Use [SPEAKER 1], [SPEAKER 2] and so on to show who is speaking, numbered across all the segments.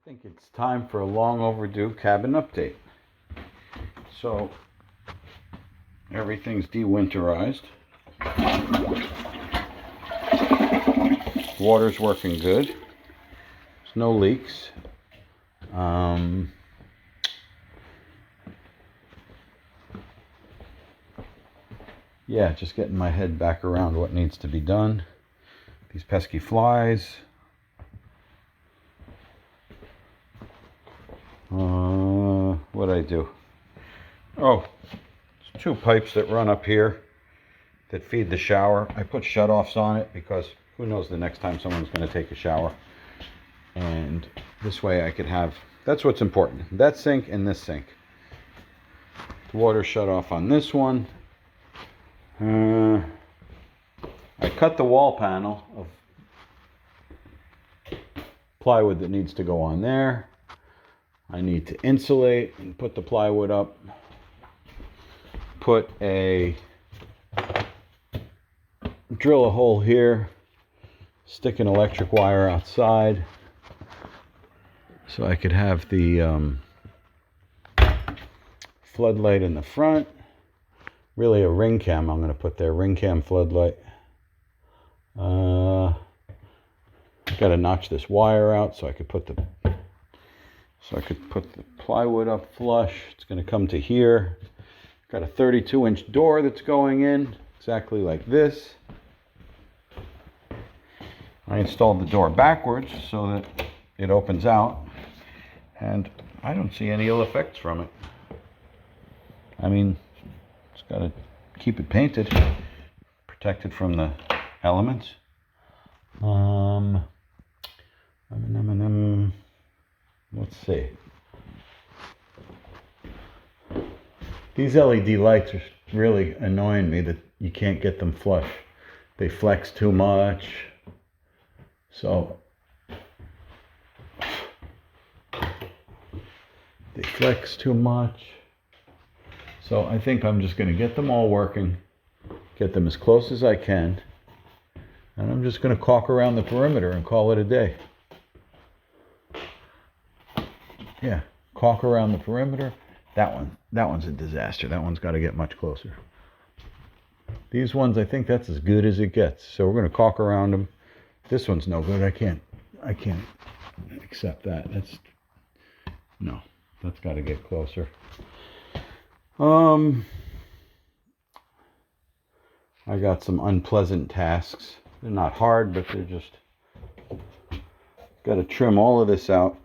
[SPEAKER 1] think it's time for a long overdue cabin update. So everything's dewinterized. Water's working good. There's no leaks. Yeah, just getting my head back around what needs to be done. These pesky flies. What'd I do? Oh, there's two pipes that run up here that feed the shower. I put shutoffs on it because who knows the next time someone's going to take a shower. And this way I could have, that's what's important, that sink and this sink. The water shut off on this one. I cut the wall panel of plywood that needs to go on there. I need to insulate and put the plywood up. Drill a hole here, stick an electric wire outside so I could have the floodlight in the front. Really a ring cam I'm going to put there, ring cam floodlight. Got to notch this wire out so I could put the plywood up flush. It's going to come to here. Got a 32-inch door that's going in, exactly like this. I installed the door backwards so that it opens out, and I don't see any ill effects from it. I mean, it's got to keep it painted, protected from the elements. Let's see. These LED lights are really annoying me that you can't get them flush. They flex too much. So they flex too much. So I think I'm just going to get them all working, get them as close as I can, and I'm just going to caulk around the perimeter and call it a day. Yeah, caulk around the perimeter. That one's a disaster. That one's got to get much closer. These ones, I think that's as good as it gets. So we're going to caulk around them. This one's no good. I can't accept that. That's got to get closer. I got some unpleasant tasks. They're not hard, but they're just got to trim all of this out.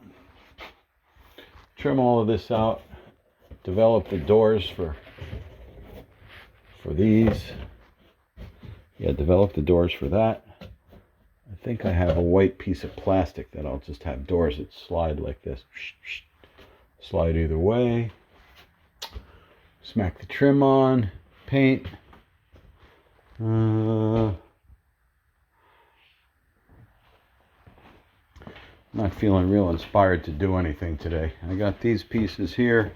[SPEAKER 1] Develop the doors for these. Yeah, develop the doors for that. I think I have a white piece of plastic that I'll just have doors that slide like this. Slide either way. Smack the trim on. Paint. Not feeling real inspired to do anything today. I got these pieces here.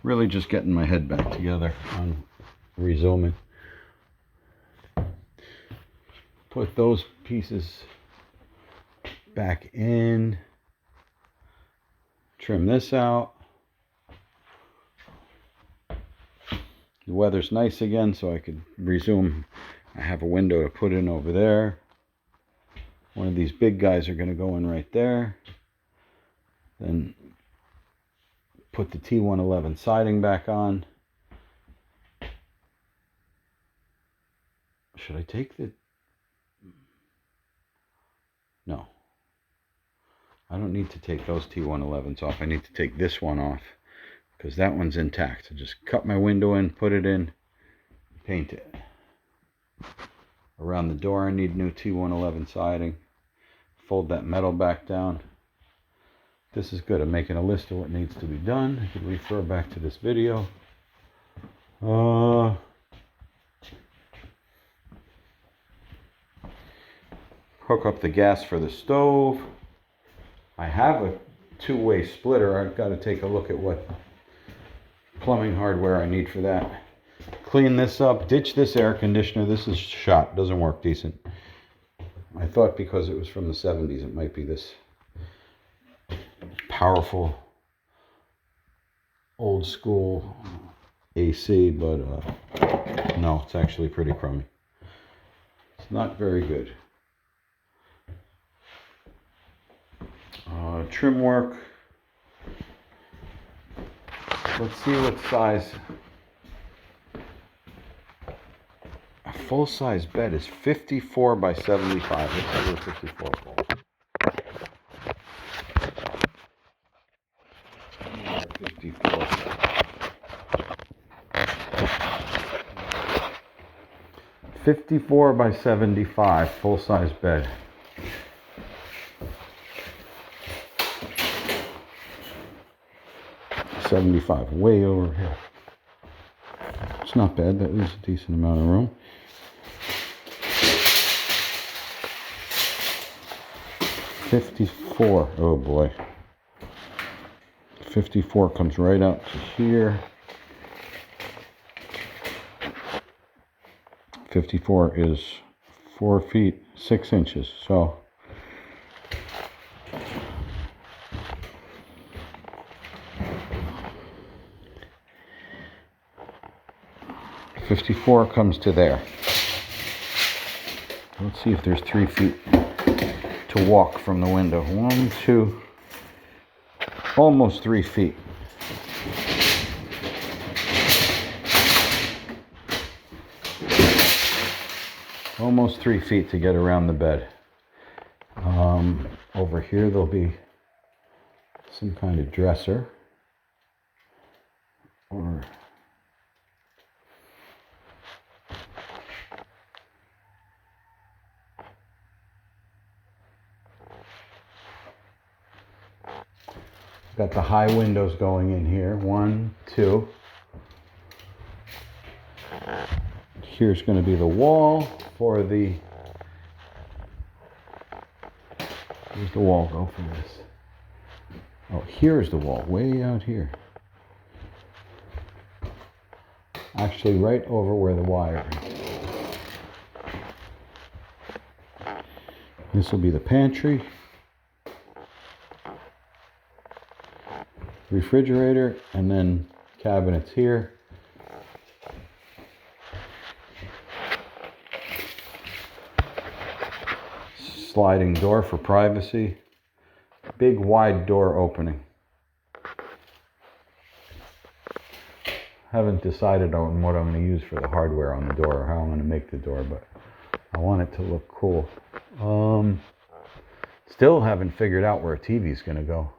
[SPEAKER 1] Really just getting my head back together on resuming. Put those pieces back in. Trim this out. The weather's nice again, so I could resume. I have a window to put in over there. One of these big guys are going to go in right there. Then put the T111 siding back on. Should I take the... No. I don't need to take those T111s off. I need to take this one off because that one's intact. So just cut my window in, put it in, paint it. Around the door I need new T111 siding. Fold that metal back down. This is good. I'm making a list of what needs to be done. I could refer back to this video. Hook up the gas for the stove. I have a two-way splitter. I've got to take a look at what plumbing hardware I need for that. Clean this up, ditch this air conditioner. This is shot, doesn't work decent. I thought because it was from the 70s it might be this powerful old school AC, but no, it's actually pretty crummy. It's not very good. Trim work. Let's see what size. A full-size bed is 54 by 75. Let's see what 54 falls. 54. 54 by 75, full-size bed. $75, way over here. It's not bad, that leaves a decent amount of room. $54, oh boy. 54 comes right out to here. 54 is 4 feet 6 inches, so $54 comes to there. Let's see if there's 3 feet to walk from the window. 1, 2, almost 3 feet. Almost 3 feet to get around the bed. Over here there'll be some kind of dresser, or got the high windows going in here. 1, 2. Here's going to be the wall for the. Where's the wall go for this? Oh, here's the wall, way out here. Actually, right over where the wire is. This will be the pantry, refrigerator, and then cabinets here. Sliding door for privacy. Big wide door opening. Haven't decided on what I'm going to use for the hardware on the door, or how I'm going to make the door, but I want it to look cool. Still haven't figured out where a TV is going to go.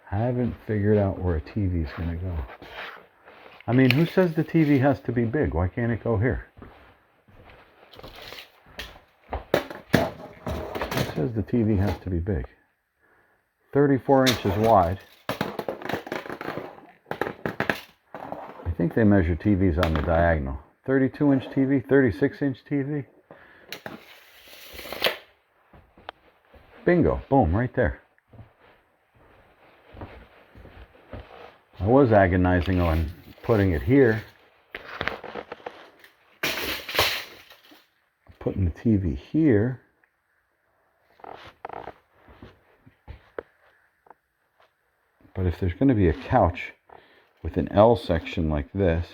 [SPEAKER 1] Haven't figured out where a TV is going to go. I mean, who says the TV has to be big? Why can't it go here? Who says the TV has to be big? 34 inches wide. I think they measure TVs on the diagonal. 32-inch TV, 36-inch TV. Bingo, boom, right there. I was agonizing on putting it here. Putting the TV here. But if there's going to be a couch with an L section like this,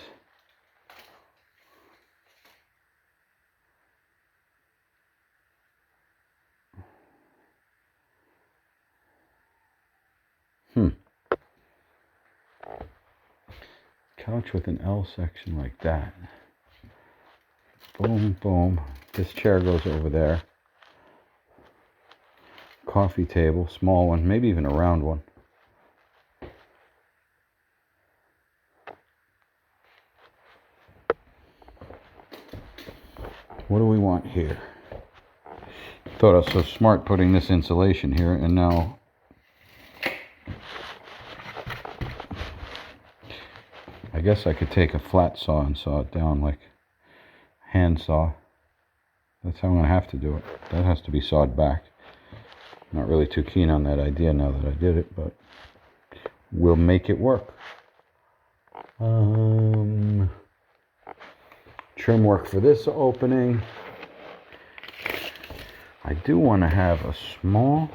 [SPEAKER 1] couch with an L section like that. Boom, boom. This chair goes over there. Coffee table, small one, maybe even a round one. What do we want here? Thought I was so smart putting this insulation here, and now I guess I could take a flat saw and saw it down like hand saw. That's how I'm going to have to do it. That has to be sawed back. Not really too keen on that idea now that I did it, but we'll make it work. Trim work for this opening. I do want to have a small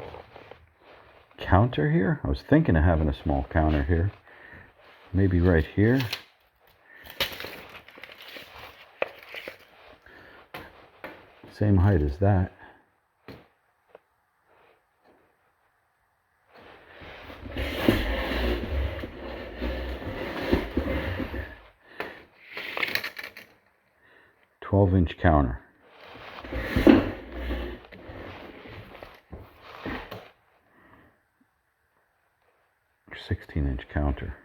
[SPEAKER 1] counter here? I was thinking of having a small counter here. Maybe right here. Same height as that. "12-inch counter. 16-inch counter.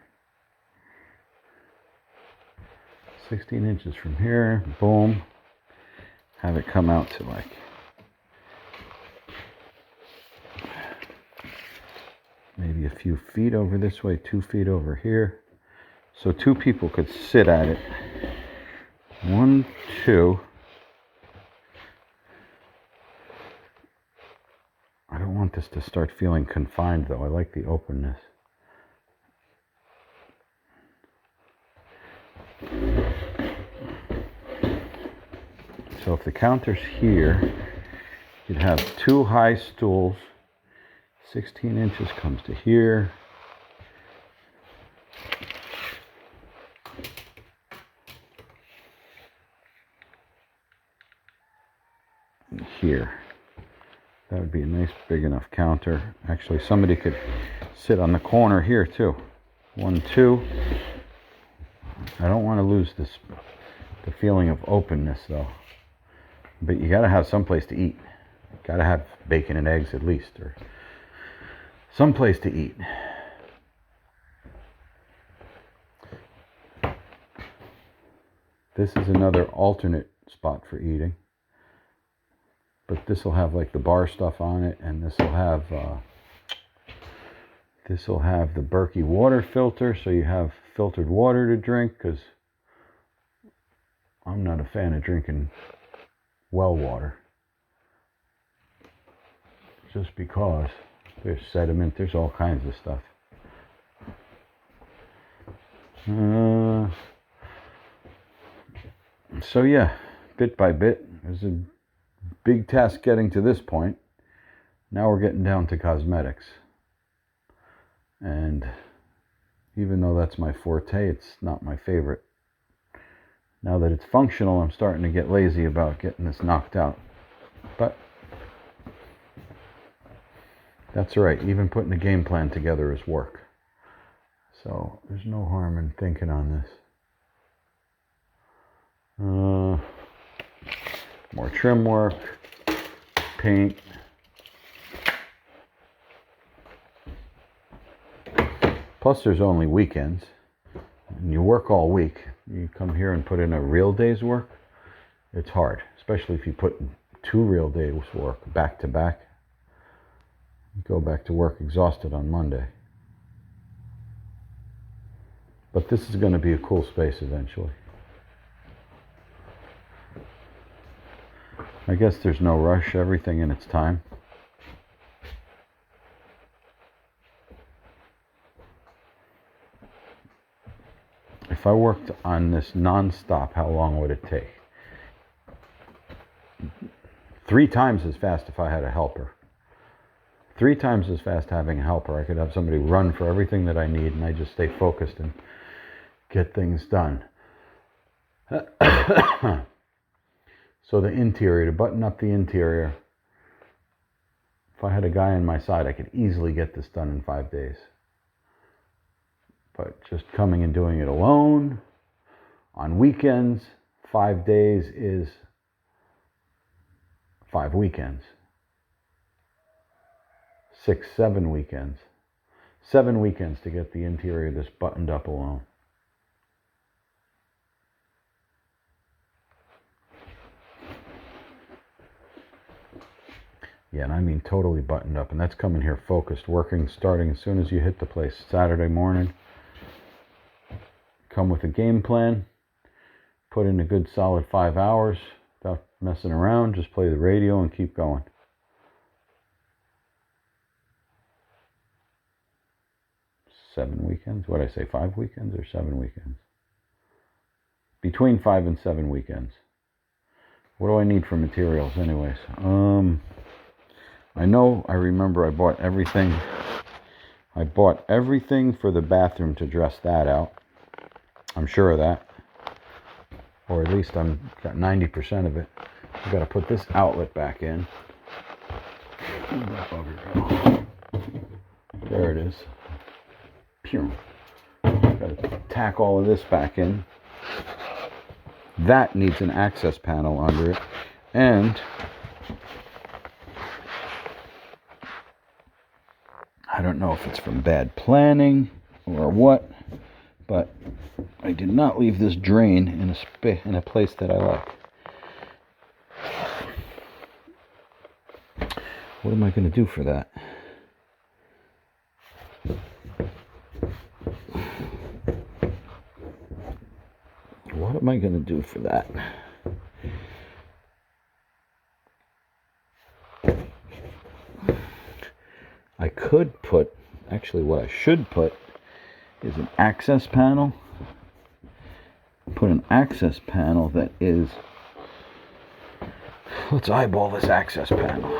[SPEAKER 1] 16 inches from here, boom. Have it come out to like maybe a few feet over this way, 2 feet over here. So 2 people could sit at it. 1, 2. I don't want this to start feeling confined though. I like the openness. So if the counter's here, you'd have 2 high stools. 16 inches comes to here. And here. That would be a nice big enough counter. Actually, somebody could sit on the corner here too. 1, 2. I don't want to lose the feeling of openness though. But you gotta have some place to eat. Gotta have bacon and eggs at least, or some place to eat. This is another alternate spot for eating. But this will have like the bar stuff on it, and this will have the Berkey water filter, so you have filtered water to drink, because I'm not a fan of drinking well water. Just because there's sediment, there's all kinds of stuff. So yeah, bit by bit, there's a big task getting to this point. Now we're getting down to cosmetics. And even though that's my forte, it's not my favorite. Now that it's functional, I'm starting to get lazy about getting this knocked out. But that's all right. Even putting a game plan together is work. So there's no harm in thinking on this. More trim work, paint. Plus there's only weekends. And you work all week. You come here and put in a real day's work, it's hard. Especially if you put 2 real days work back to back. You go back to work exhausted on Monday. But this is going to be a cool space eventually. I guess there's no rush, everything in its time. If I worked on this non-stop, how long would it take? 3 times as fast if I had a helper. 3 times as fast having a helper. I could have somebody run for everything that I need, and I just stay focused and get things done. So the interior, to button up the interior, if I had a guy on my side, I could easily get this done in 5 days. But just coming and doing it alone, on weekends, 5 days is 5 weekends. 6, 7 weekends. 7 weekends to get the interior of this buttoned up alone. Yeah, and I mean totally buttoned up. And that's coming here focused, working, starting as soon as you hit the place. Saturday morning. Come with a game plan. Put in a good solid 5 hours without messing around. Just play the radio and keep going. Seven weekends? What did I say? 5 weekends or 7 weekends? Between 5 and 7 weekends. What do I need for materials anyways? I remember I bought everything I bought everything for the bathroom to dress that out. I'm sure of that. Or at least I'm got 90% of it. I've got to put this outlet back in. There it is. Pew. Got to tack all of this back in. That needs an access panel under it. And I don't know if it's from bad planning or what, but I did not leave this drain in a place that I like. What am I going to do for that? What am I going to do for that? I could put, actually what I should put is an access panel. Put an access panel that is, let's eyeball this access panel.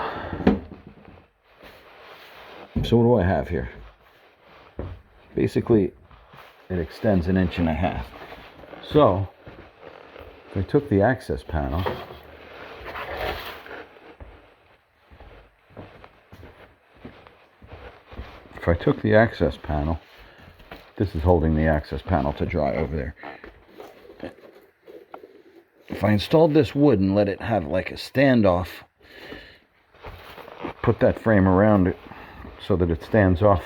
[SPEAKER 1] So what do I have here? Basically, it extends 1.5 inches. So, if I took the access panel, this is holding the access panel to dry over there. If I installed this wood and let it have like a standoff, put that frame around it so that it stands off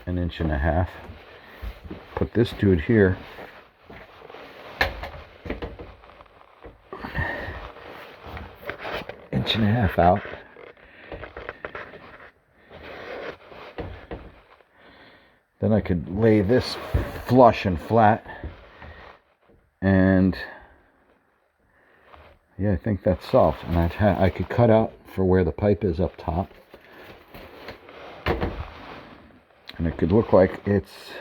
[SPEAKER 1] 1.5 inches. Put this dude here. Inch and a half out. Then I could lay this flush and flat. And yeah, I think that's solved. And I could cut out for where the pipe is up top. And it could look like it's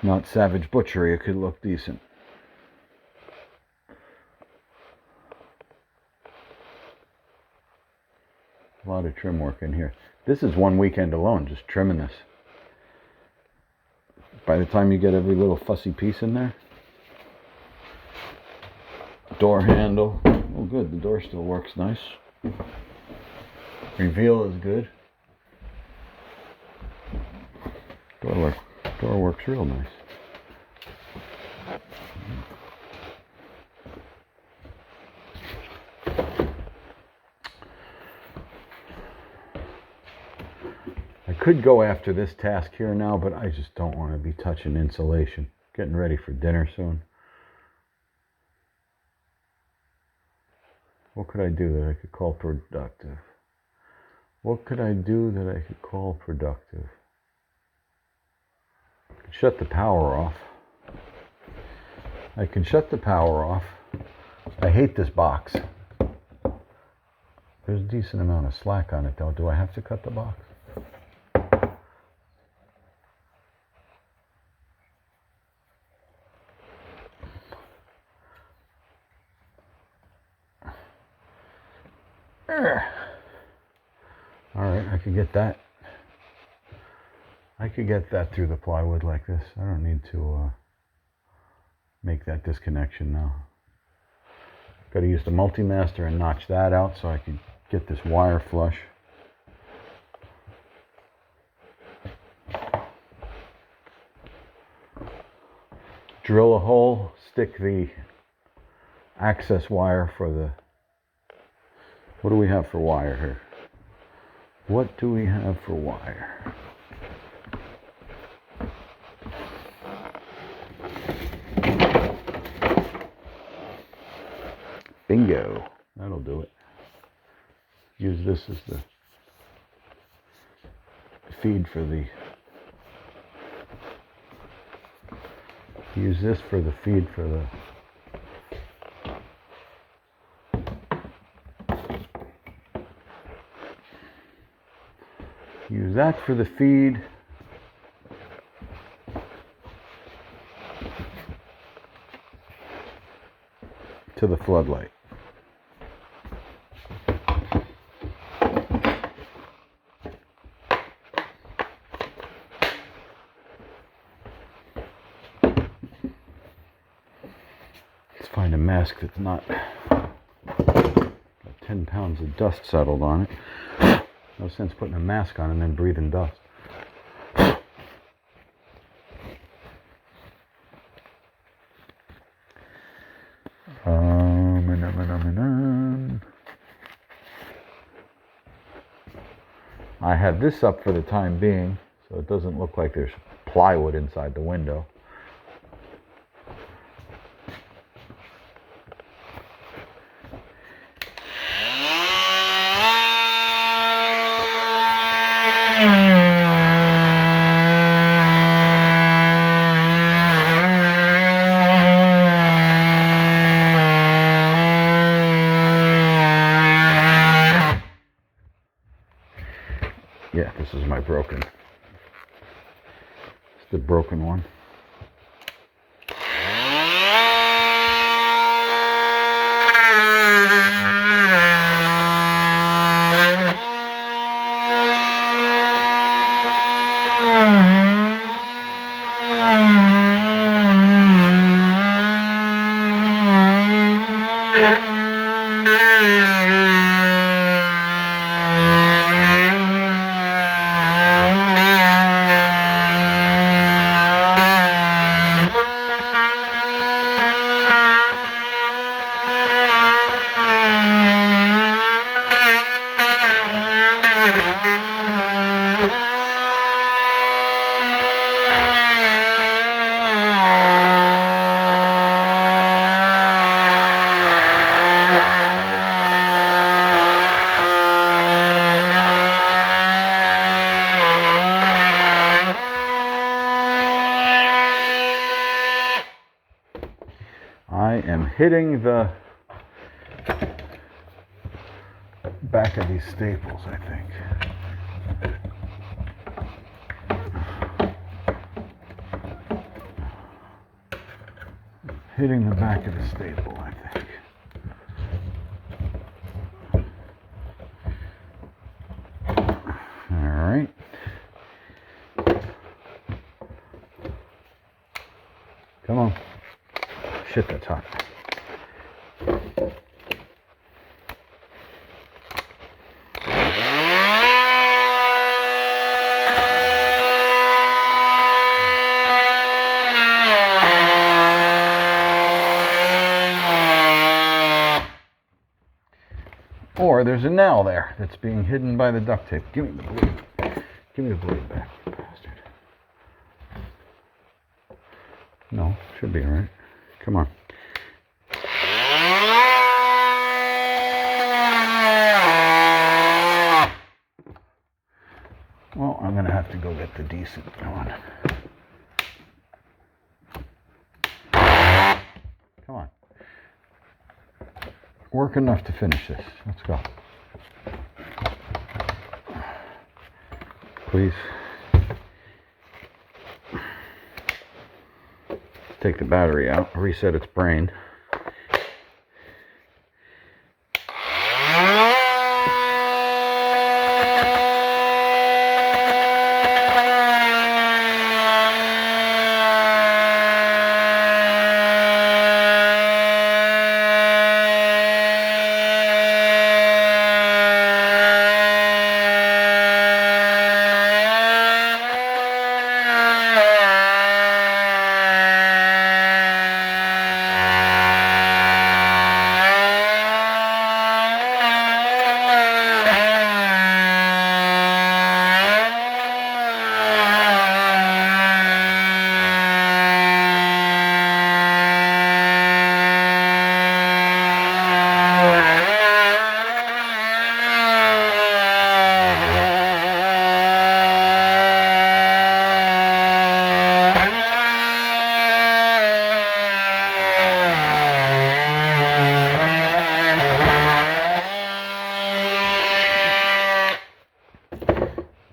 [SPEAKER 1] not Savage Butchery. It could look decent. A lot of trim work in here. This is one weekend alone, just trimming this. By the time you get every little fussy piece in there. Door handle. Oh good, the door still works nice. Reveal is good. Door works real nice. I could go after this task here now, but I just don't want to be touching insulation. Getting ready for dinner soon. What could I do that I could call productive? What could I do that I could call productive? I could shut the power off. I can shut the power off. I hate this box. There's a decent amount of slack on it though. Do I have to cut the box? Alright, I could get that. I could get that through the plywood like this. I don't need to make that disconnection now. Got to use the multi-master and notch that out so I can get this wire flush. Drill a hole, stick the access wire for the... What do we have for wire here? What do we have for wire? Bingo. That'll do it. Use this as the feed for the... Use this for the feed for the... Use that for the feed. To the floodlight. a mask that's not got 10 pounds of dust settled on it. No sense putting a mask on and then breathing dust. I had this up for the time being, so it doesn't look like there's plywood inside the window. Yeah, this is my broken. It's the broken one. I am hitting the back of these staples, I think. Hitting the back of the staple, I think. All right. Come on. Shit, that's hot. Or there's a nail there that's being hidden by the duct tape. Give me the blade. Give me the blade back, bastard. No, should be right. Come on. Well, I'm gonna have to go get the decent one. Come on. Work enough to finish this. Let's go. Please. Take the battery out, reset its brain.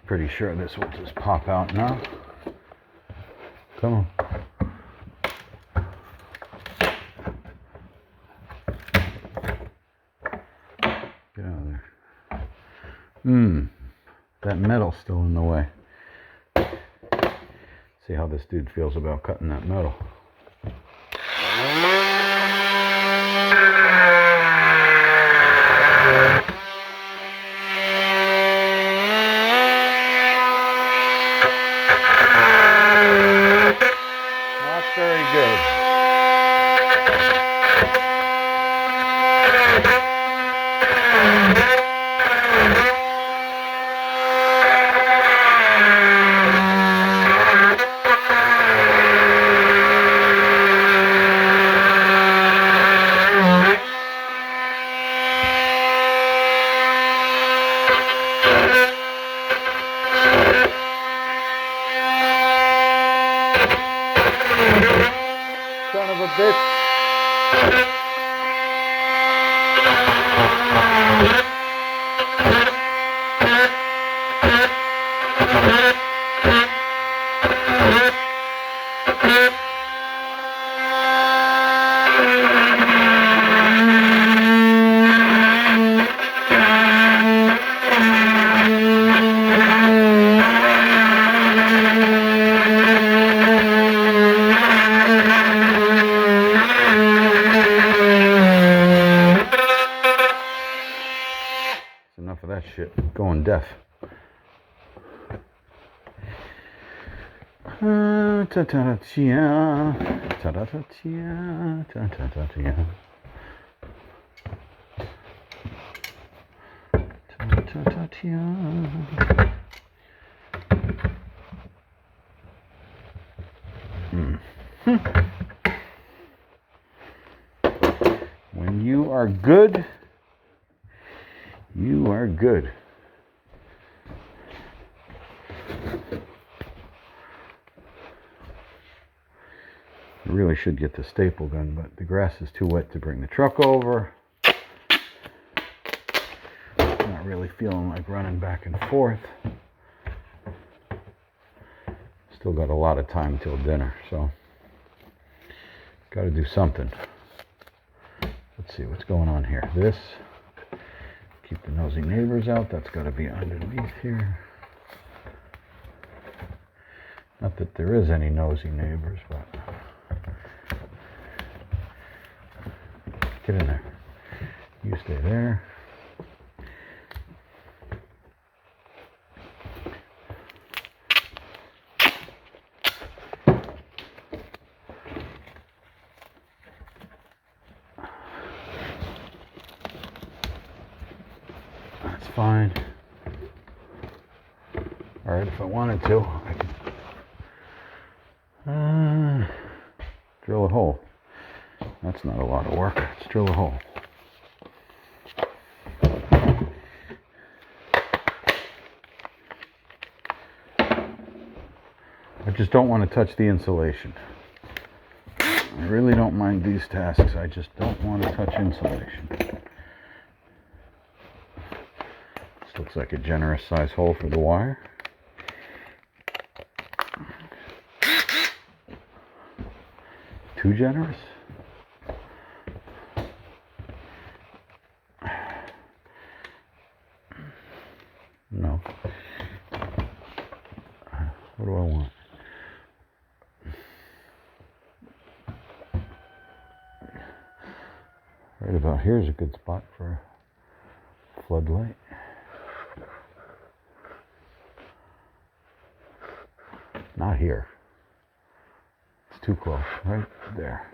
[SPEAKER 1] Pretty sure this will just pop out now. Come on. Get out of there. That metal's still in the way. See how this dude feels about cutting that metal. Enough of that shit. Going deaf. Ta-ta-ta-tia. Ta-ta-ta-tia. Ta-ta-ta-tia. Ta-ta-ta-tia. When you are good, you are good. I really should get the staple gun, but the grass is too wet to bring the truck over. Not really feeling like running back and forth. Still got a lot of time till dinner, so got to do something. Let's see what's going on here. This, keep the nosy neighbors out. That's got to be underneath here. Not that there is any nosy neighbors, but get in there. You stay there. That's fine. All right, if I wanted to, I could drill a hole. That's not a lot of work. Let's drill a hole. I just don't want to touch the insulation. I really don't mind these tasks. I just don't want to touch insulation. This looks like a generous size hole for the wire. Too generous? No. What do I want? Right about here is a good spot for a floodlight. Not here. It's too close. Right there.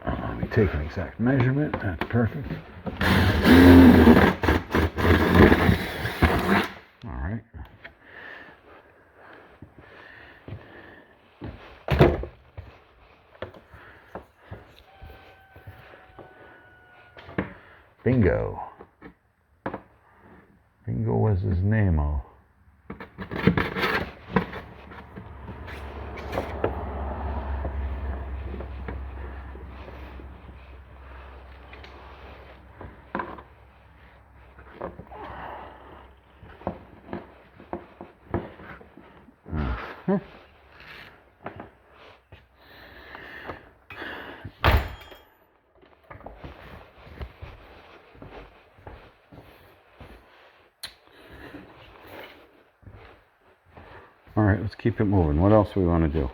[SPEAKER 1] Let me take an exact measurement. That's perfect. All right. Bingo. Bingo was his name-o. All right, let's keep it moving. What else do we want to do?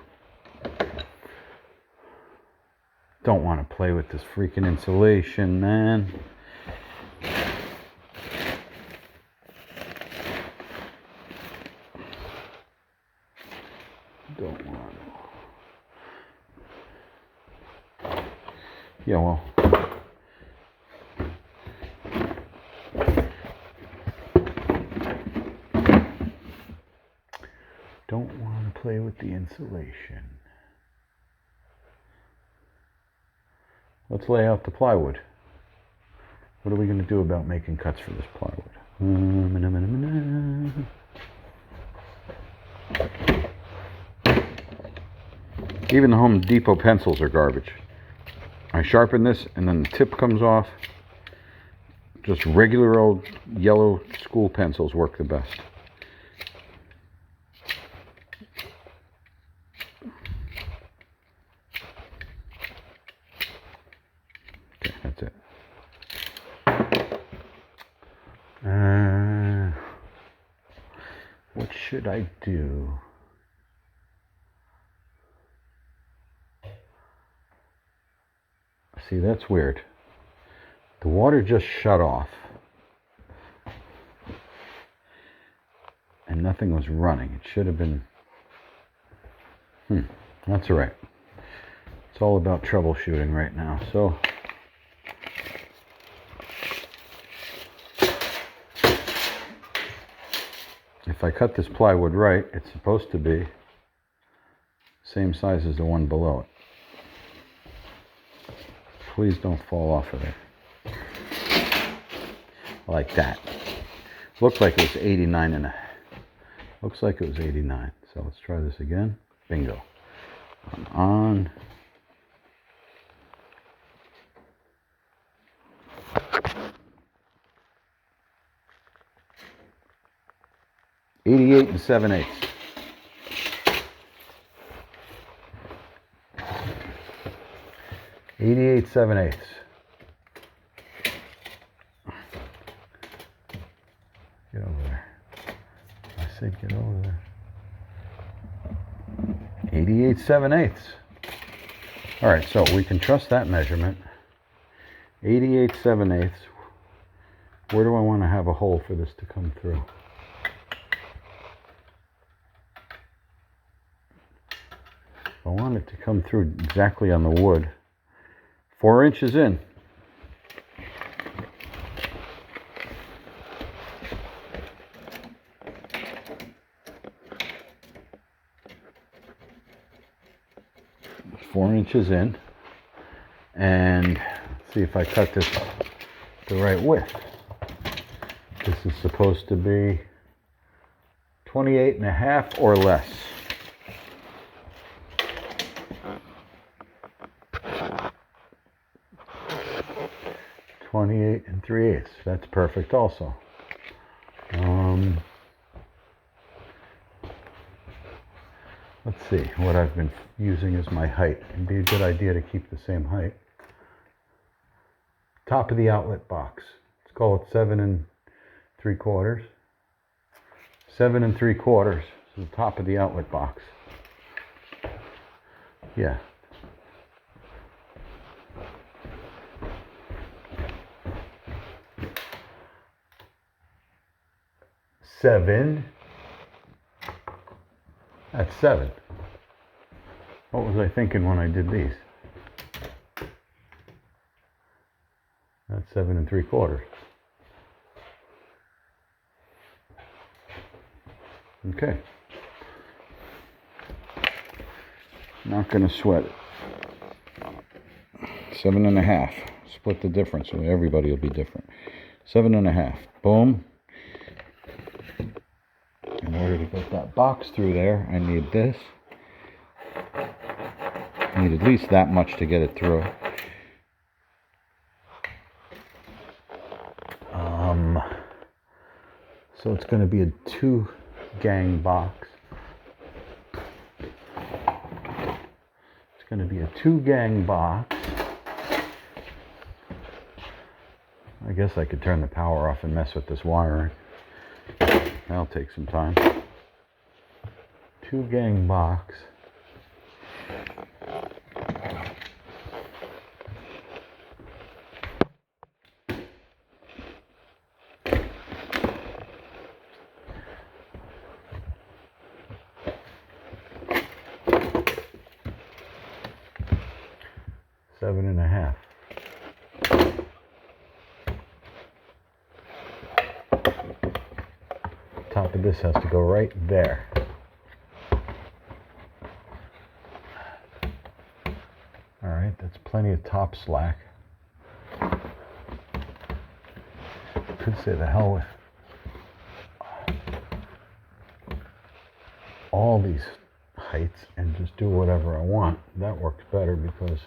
[SPEAKER 1] Don't want to play with this freaking insulation, man. Don't want to. Yeah, well. Don't want to play with the insulation. Let's lay out the plywood. What are we going to do about making cuts for this plywood? Even the Home Depot pencils are garbage. I sharpen this and then the tip comes off. just regular old yellow school pencils work the best. Okay, that's it. What should I do? See, that's weird. The water just shut off. And nothing was running. It should have been... That's all right. It's all about troubleshooting right now. So... if I cut this plywood right, it's supposed to be same size as the one below it. Please don't fall off of there. Like that. Looked like it was 89 and a... looks like it was 89. So let's try this again. Bingo. On. 88 7/8. 88 7/8. Get over there. I said get over there. 88 7/8. All right, so we can trust that measurement. 88 7/8. Where do I want to have a hole for this to come through? I want it to come through exactly on the wood. 4 inches in. Four inches in. And see if I cut this the right width. This is supposed to be 28 and a half or less. 28 3/8. That's perfect also. Let's see what I've been using as my height. It'd be a good idea to keep the same height. Top of the outlet box. Let's call it 7 3/4. 7 3/4 is the top of the outlet box. Yeah. Seven. That's 7. What was I thinking when I did these? That's 7 3/4. Okay. Not going to sweat it. 7 1/2. Split the difference so everybody will be different. 7 1/2. Boom. In order to get that box through there, I need this. I need at least that much to get it through. So it's going to be a 2-gang box. It's going to be a 2-gang box. I guess I could turn the power off and mess with this wiring. That'll take some time. 2-gang box. Seven and a half. Top of this has to go right there. All right, that's plenty of top slack. Could say the hell with all these heights and just do whatever I want. That works better because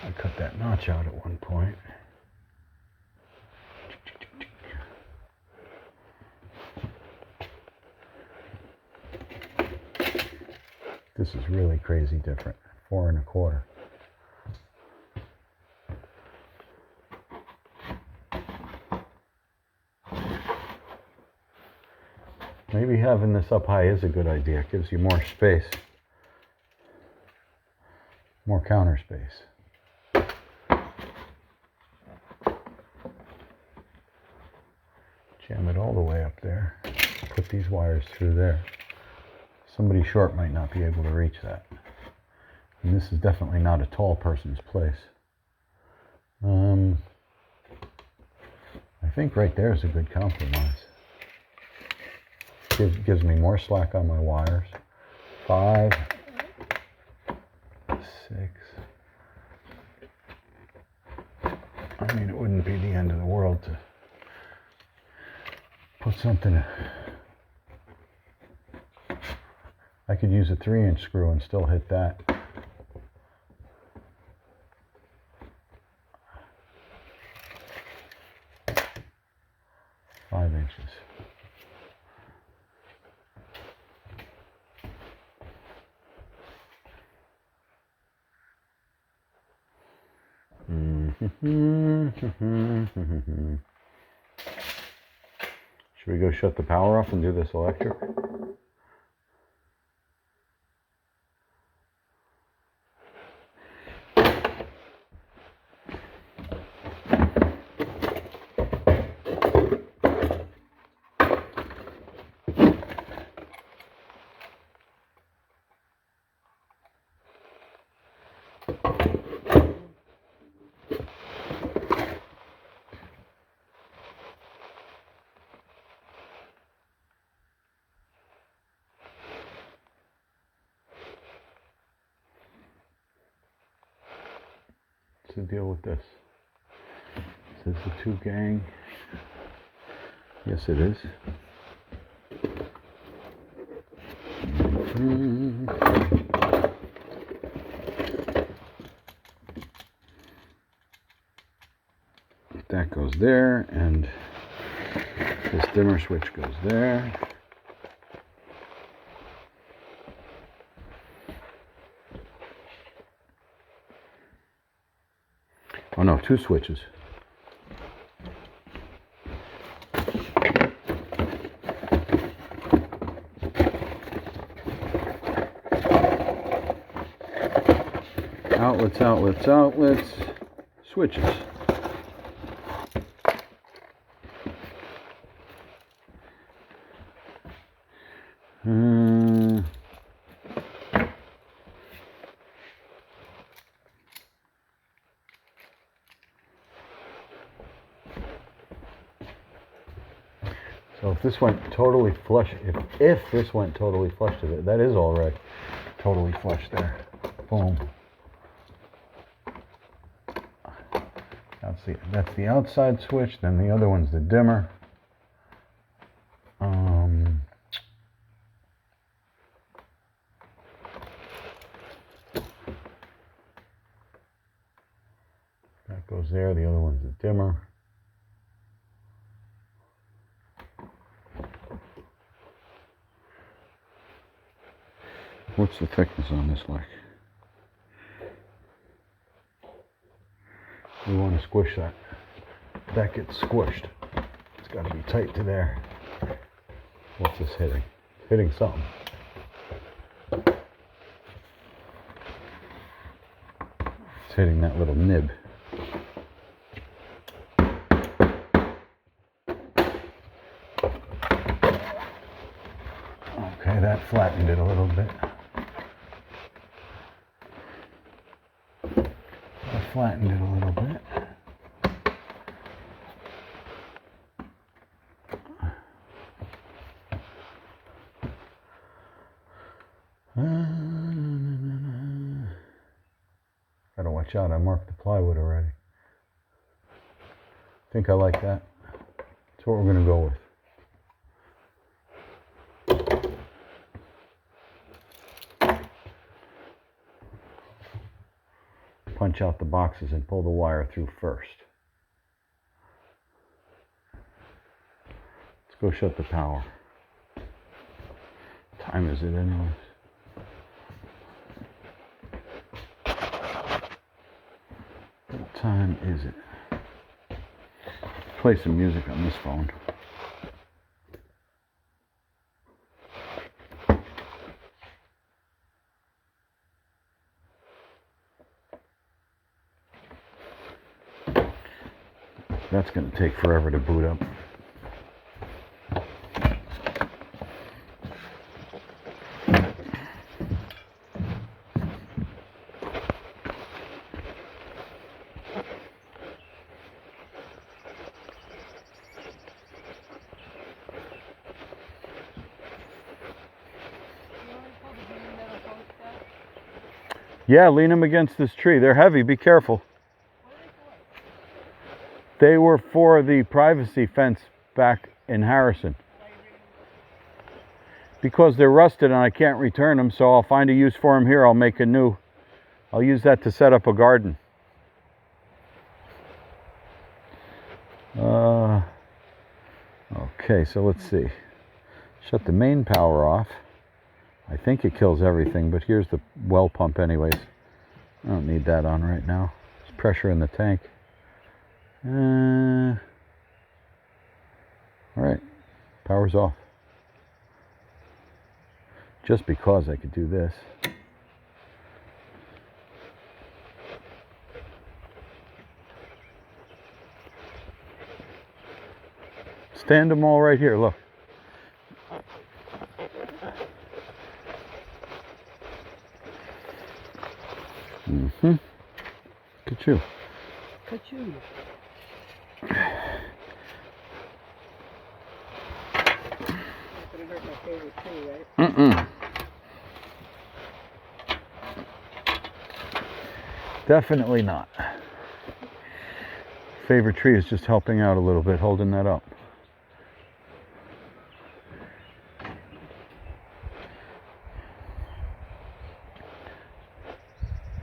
[SPEAKER 1] I cut that notch out at one point. this is really crazy different. 4 1/4. Maybe having this up high is a good idea. It gives you more space, more counter space. Jam it all the way up there. Put these wires through there. Somebody short might not be able to reach that. And this is definitely not a tall person's place. I think right there is a good compromise. Gives me more slack on my wires. 5, 6. I mean, it wouldn't be the end of the world to put something. I could use a 3-inch screw and still hit that. Inches. Should we go shut the power off and do this electric? To deal with this. Is this a 2 gang? Yes, it is. That goes there, and this dimmer switch goes there. Oh no, 2 switches. Outlets, outlets, outlets, switches. So if this went totally flush, if this went totally flush to it, that is already totally flush there. Boom. That's the outside switch, then the other one's the dimmer. That goes there, the other one's the dimmer. What's the thickness on this like? We want to squish that. That gets squished. It's got to be tight to there. What's this hitting? It's hitting something. It's hitting that little nib. Okay, that flattened it a little bit. Flattened it a little bit. Gotta watch out, I marked the plywood already. I think I like that. That's what we're gonna go with. Punch out the boxes and pull the wire through first. Let's go shut the power. What time is it anyways? time is it? Play some music on this phone. That's going to take forever to boot up. Yeah, lean them against this tree. They're heavy. Be careful. They were for the privacy fence back in Harrison. Because they're rusted and I can't return them, so I'll find a use for them here. I'll make a new. I'll use that to set up a garden. Okay, so let's see. Shut the main power off. I think it kills everything, but here's the well pump anyways. I don't need that on right now. There's pressure in the tank. Alright, power's off. Just because I could do this. Stand them all right here, look. Look at you.
[SPEAKER 2] Look at you. Not gonna hurt my favorite tree, right?
[SPEAKER 1] Definitely not. Favorite tree is just helping out a little bit, holding that up.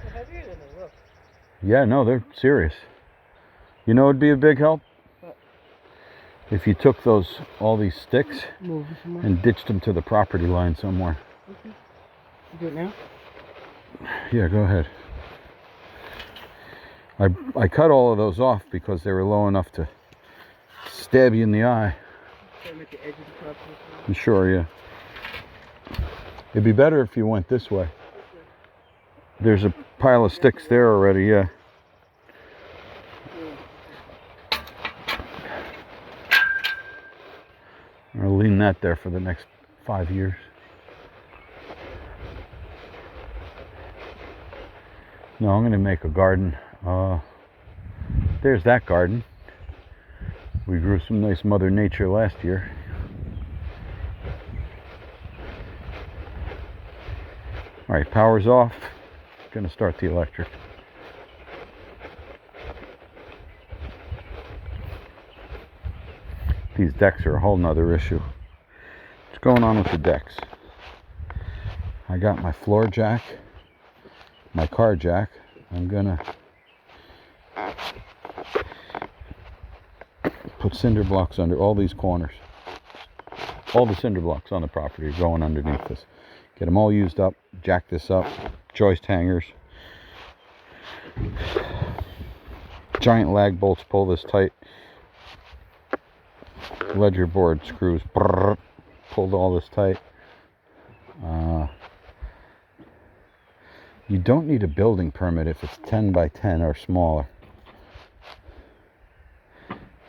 [SPEAKER 2] They're heavier than they look.
[SPEAKER 1] Yeah, no, they're serious. You know, it'd be a big help
[SPEAKER 2] What?
[SPEAKER 1] if you took all these sticks
[SPEAKER 2] Move somewhere.
[SPEAKER 1] and ditched them to the property line somewhere.
[SPEAKER 2] Okay. You do it now?
[SPEAKER 1] Yeah, go ahead. I cut all of those off because they were low enough to stab you in the eye.
[SPEAKER 2] Put them at the edge of the property.
[SPEAKER 1] Sure, yeah. It'd be better if you went this way. There's a pile of sticks there already, yeah. I'll lean that there for the next 5 years. No, I'm going to make a garden. There's that garden. We grew some nice Mother Nature last year. Alright, power's off. Gonna start the electric. These decks are a whole nother issue. What's going on with the decks? I got my floor jack, my car jack. I'm gonna put cinder blocks under all these corners. All the cinder blocks on the property are going underneath this. Get them all used up, jack this up, joist hangers. Giant lag bolts pull this tight. Ledger board screws pulled all this tight. You don't need a building permit if it's 10 by 10 or smaller.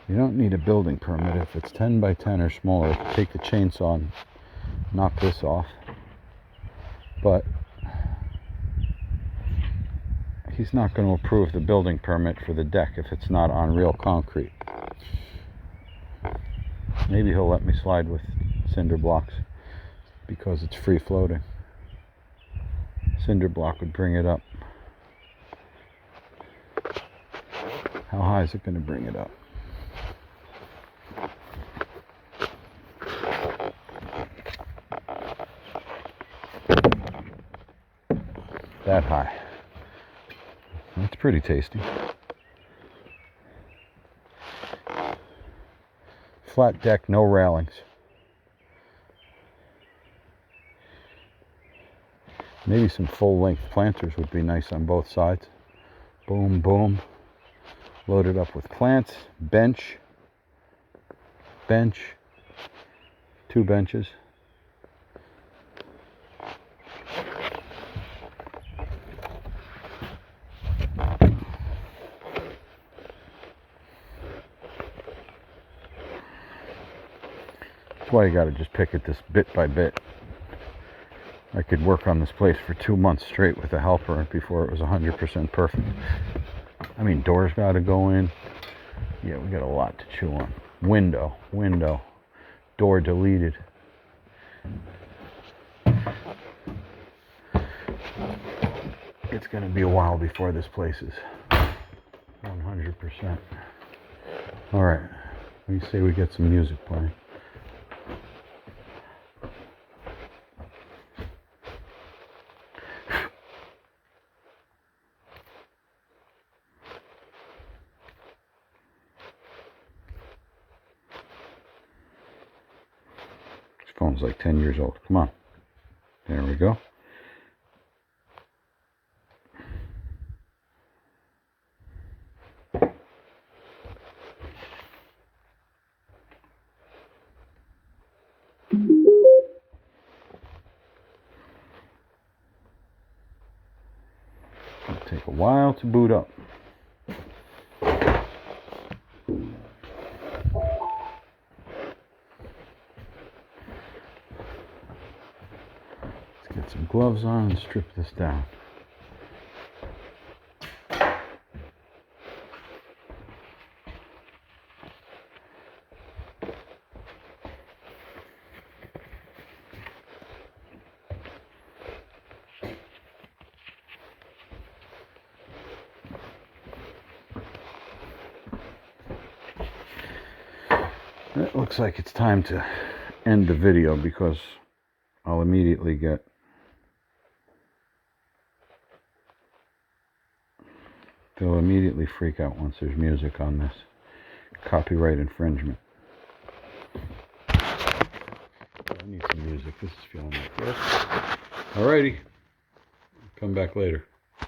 [SPEAKER 1] You don't need a building permit if it's 10 by 10 or smaller. Take the chainsaw and knock this off. But he's not going to approve the building permit for the deck if it's not on real concrete. Maybe he'll let me slide with cinder blocks because it's free floating. Cinder block would bring it up. How high is it going to bring it up? That high. That's pretty tasty. Flat deck, no railings. Maybe some full-length planters would be nice on both sides. Boom, boom. Loaded up with plants, bench, 2 benches. That's why you gotta just pick at this bit by bit. I could work on this place for 2 months straight with a helper before it was 100% perfect. I mean, doors gotta go in. Yeah, we got a lot to chew on. Window, door deleted. It's gonna be a while before this place is 100%. All right, we say we get some music playing. This phone's like 10 years old. Come on. There we go. It'll take a while to boot up. Let's get some gloves on and strip this down. It looks like it's time to end the video because I'll immediately get they'll immediately freak out once there's music on this. Copyright infringement. I need some music. This is feeling like this. Alrighty. Come back later.